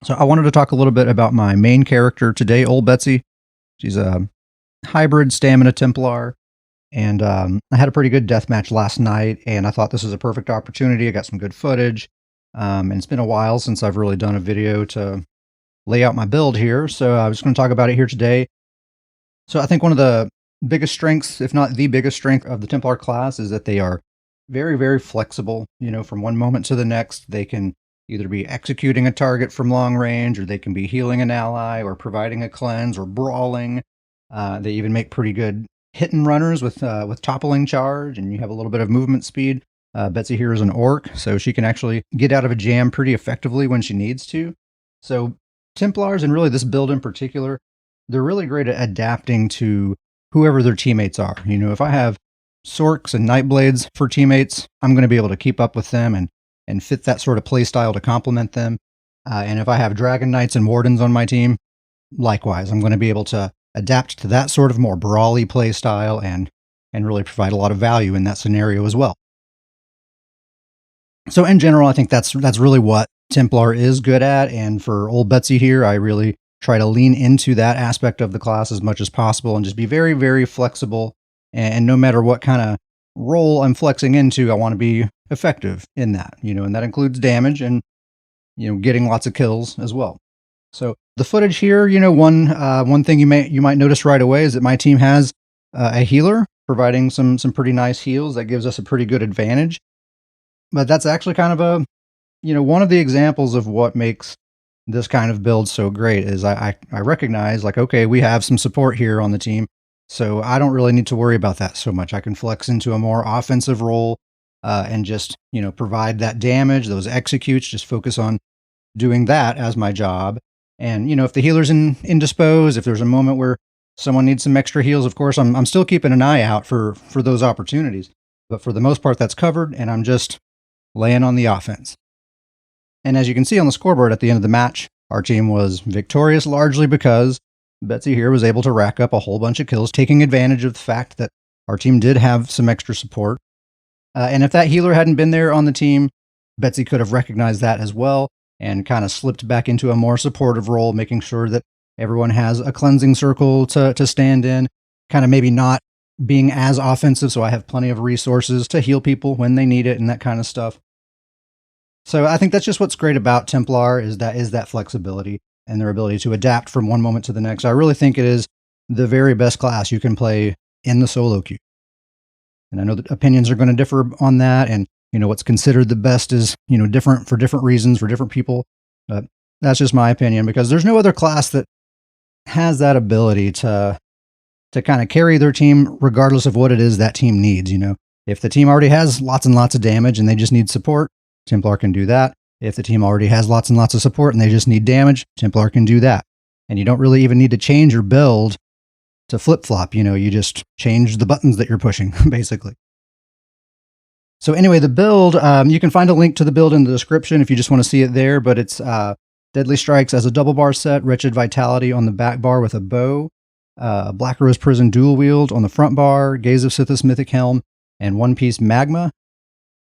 So I wanted to talk a little bit about my main character today, Ole Betsy. She's a hybrid stamina Templar, and I had a pretty good death match last night, and I thought this was a perfect opportunity. I got some good footage, and it's been a while since I've really done a video to lay out my build here, so I was going to talk about it here today. So I think one of the biggest strengths, if not the biggest strength of the Templar class, is that they are very, very flexible. From one moment to the next, they can either be executing a target from long range, or they can be healing an ally, or providing a cleanse, or brawling. They even make pretty good hit and runners with toppling charge, and you have a little bit of movement speed. Betsy here is an orc, so she can actually get out of a jam pretty effectively when she needs to. So Templars, and really this build in particular, they're really great at adapting to whoever their teammates are. If I have Sorks and Nightblades for teammates, I'm going to be able to keep up with them and fit that sort of play style to complement them. And if I have Dragon Knights and Wardens on my team, likewise, I'm going to be able to adapt to that sort of more brawly play style and really provide a lot of value in that scenario as well. So in general, I think that's really what Templar is good at, and for Ole Betsy here, I really try to lean into that aspect of the class as much as possible and just be very, very flexible. And no matter what kind of role I'm flexing into, I want to be effective in that, and that includes damage and, getting lots of kills as well. So the footage here, one thing you might notice right away is that my team has a healer providing some pretty nice heals. That gives us a pretty good advantage. But that's actually kind of one of the examples of what makes this kind of build so great is I recognize, like, okay, we have some support here on the team, so I don't really need to worry about that so much. I can flex into a more offensive role and just, provide that damage, those executes, just focus on doing that as my job. And, if the healer's indisposed, if there's a moment where someone needs some extra heals, of course, I'm still keeping an eye out for those opportunities. But for the most part, that's covered, and I'm just laying on the offense. And as you can see on the scoreboard at the end of the match, our team was victorious largely because Betsy here was able to rack up a whole bunch of kills, taking advantage of the fact that our team did have some extra support. And if that healer hadn't been there on the team, Betsy could have recognized that as well and kind of slipped back into a more supportive role, making sure that everyone has a cleansing circle to stand in, kind of maybe not being as offensive, so I have plenty of resources to heal people when they need it and that kind of stuff. So I think that's just what's great about Templar is that flexibility and their ability to adapt from one moment to the next. I really think it is the very best class you can play in the solo queue. And I know that opinions are going to differ on that, and what's considered the best is different for different reasons for different people. But that's just my opinion, because there's no other class that has that ability to kind of carry their team regardless of what it is that team needs. If the team already has lots and lots of damage and they just need support, Templar can do that. If the team already has lots and lots of support and they just need damage, Templar can do that. And you don't really even need to change your build to flip-flop. You just change the buttons that you're pushing, basically. So anyway, the build, you can find a link to the build in the description if you just want to see it there, but it's Deadly Strikes as a double bar set, Wretched Vitality on the back bar with a bow, Black Rose Prison dual wield on the front bar, Gaze of Sithis Mythic Helm, and One Piece Magma.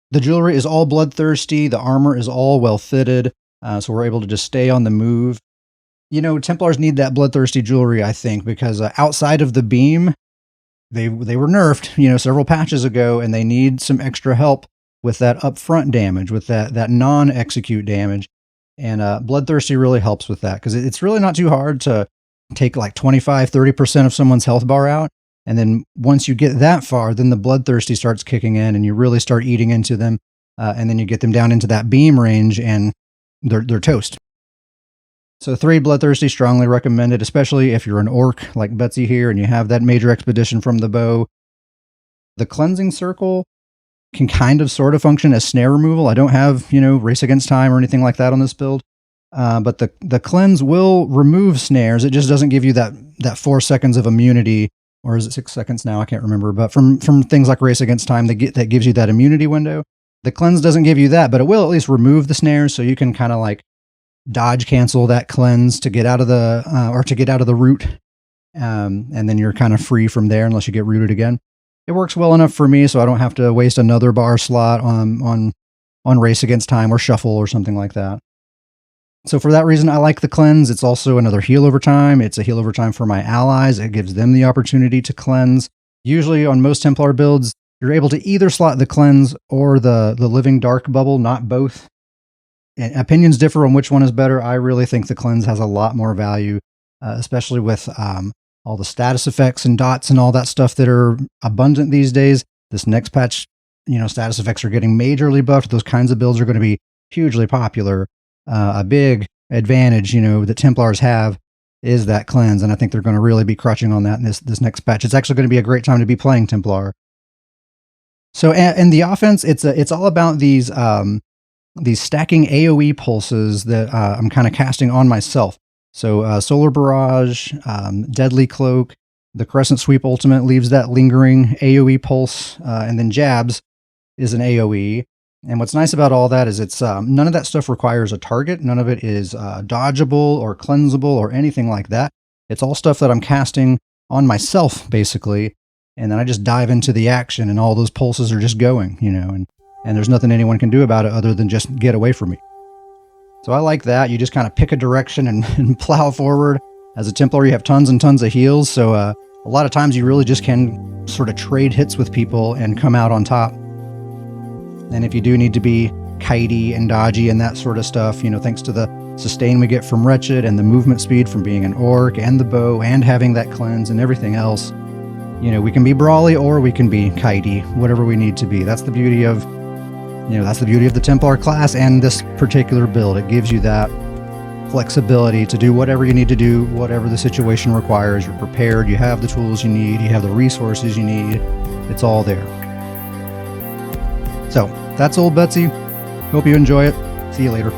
The jewelry is all bloodthirsty, the armor is all well fitted, so we're able to just stay on the move. Templars need that bloodthirsty jewelry, I think, because outside of the beam, they were nerfed, several patches ago, and they need some extra help with that upfront damage, with that non-execute damage. And bloodthirsty really helps with that, because it's really not too hard to take like 25-30% of someone's health bar out. And then once you get that far, then the bloodthirsty starts kicking in and you really start eating into them. And then you get them down into that beam range and they're toast. So 3 bloodthirsty, strongly recommended, especially if you're an orc like Betsy here and you have that major expedition from the bow. The cleansing circle can kind of sort of function as snare removal. I don't have, race against time or anything like that on this build. But the cleanse will remove snares. It just doesn't give you that 4 seconds of immunity. Or is it 6 seconds now? I can't remember. But from things like Race Against Time, that gives you that immunity window. The cleanse doesn't give you that, but it will at least remove the snares, so you can kind of like dodge cancel that cleanse to get out of the root, and then you're kind of free from there unless you get rooted again. It works well enough for me, so I don't have to waste another bar slot on Race Against Time or Shuffle or something like that. So for that reason, I like the cleanse. It's also another heal over time. It's a heal over time for my allies. It gives them the opportunity to cleanse. Usually on most Templar builds, you're able to either slot the cleanse or the living dark bubble, not both. And opinions differ on which one is better. I really think the cleanse has a lot more value, especially with all the status effects and dots and all that stuff that are abundant these days. This next patch, status effects are getting majorly buffed. Those kinds of builds are going to be hugely popular. A big advantage, that Templars have is that cleanse, and I think they're going to really be crutching on that in this next patch. It's actually going to be a great time to be playing Templar. So, and the offense, it's all about these stacking AoE pulses that I'm kind of casting on myself. So, Solar Barrage, Deadly Cloak, the Crescent Sweep Ultimate leaves that lingering AoE pulse, and then Jabs is an AoE. And what's nice about all that is it's none of that stuff requires a target. None of it is dodgeable or cleansable or anything like that. It's all stuff that I'm casting on myself, basically. And then I just dive into the action, and all those pulses are just going, and there's nothing anyone can do about it other than just get away from me. So I like that. You just kind of pick a direction and plow forward. As a Templar, you have tons and tons of heals. So a lot of times you really just can sort of trade hits with people and come out on top. And if you do need to be kitey and dodgy and that sort of stuff, thanks to the sustain we get from Wretched and the movement speed from being an orc and the bow and having that cleanse and everything else, we can be brawly or we can be kitey, whatever we need to be. That's the beauty of, the Templar class and this particular build. It gives you that flexibility to do whatever you need to do, whatever the situation requires. You're prepared, you have the tools you need, you have the resources you need. It's all there. So, that's Ole Betsy. Hope you enjoy it. See you later.